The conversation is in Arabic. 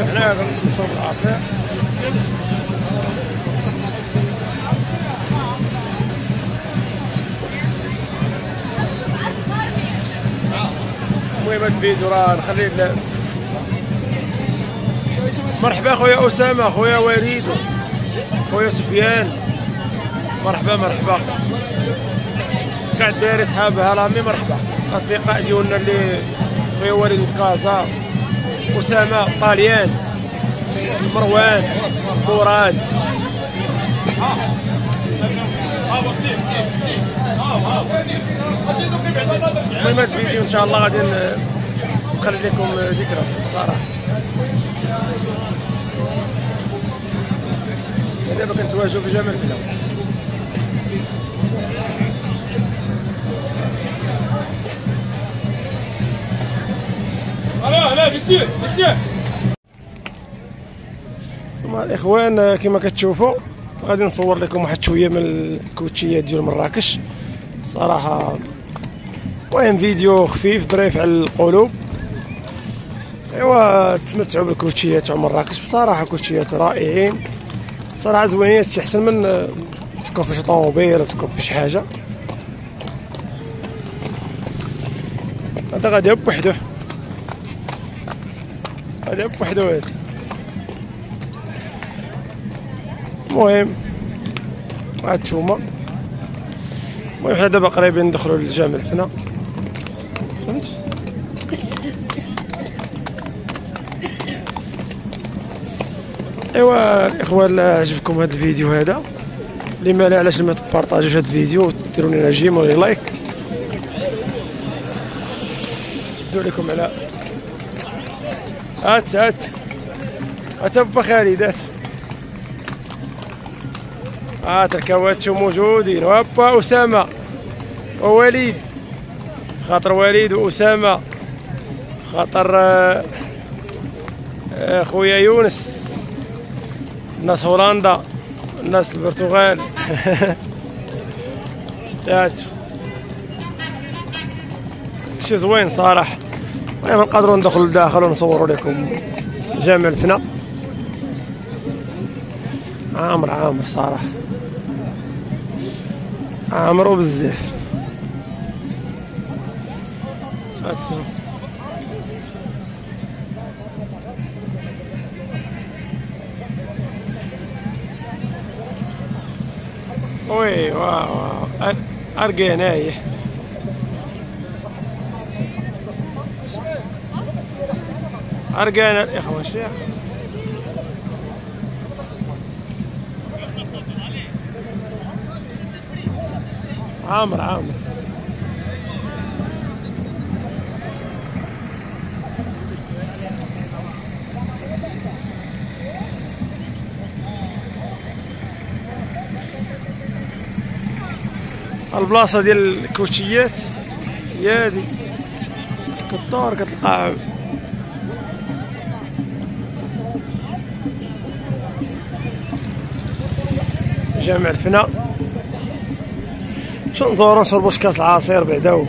هنا نشرب العصير. المهم هاد الفيديو راه نخليه. مرحبا خويا اسامه، خويا وليد، خويا سفيان، مرحبا مرحبا كاع الدراري صحابها رامي، مرحبا اصدقاء ديالنا اللي خويا وليد كازا، اسامه، طاليان، مروان، مراد. المهم هاد الفيديو ان شاء الله غادي نخلي لكم ذكرى صراحه. دابا كنتواجهوا في جمال الفلا. لا مسير مسير. ثم الاخوان كما كتشوفوا غادي نصور لكم واحد شويه من الكوتشيات ديال مراكش صراحه. المهم فيديو خفيف ظريف على القلوب. ايوا تمتعوا بالكوتشيات تاع مراكش بصراحه، كوتشيات رائعين صراحه، زوينين، شي احسن من تكون في شي طوموبيل ولا تكون في شي حاجه. هذا غادي بوحدو، غادي بوحدو هذا. المهم هادشوما. المهم حنا دابا قريبين ندخلوا لجامع الفنا، فهمت؟ ايوا الاخوان عجبكم هذا الفيديو هذا، لما لا علاش ما تبارطاجيوش هذا الفيديو وديروا لنا جيم ولا لايك. شدوا لكم على هات با خالد، هات الكواتشو موجودين. هوبا اسامه ووليد، خاطر وليد واسامه، خاطر خويا يونس، الناس هولندا، الناس البرتغال. شتاتو شي زوين صراحه. المهم نقدروا ندخلوا لداخل ونصوروا لكم جامع الفنا. عامر صراحه، عامرو بزاف. وي واو ارقينا هي. ارقينا الاخوه الشيخ. عامر البلاصه ديال الكوتشيات هي هادي، كدور كتلقى جامع الفنا. باش نزورو نشربو كاس العصير بعدا.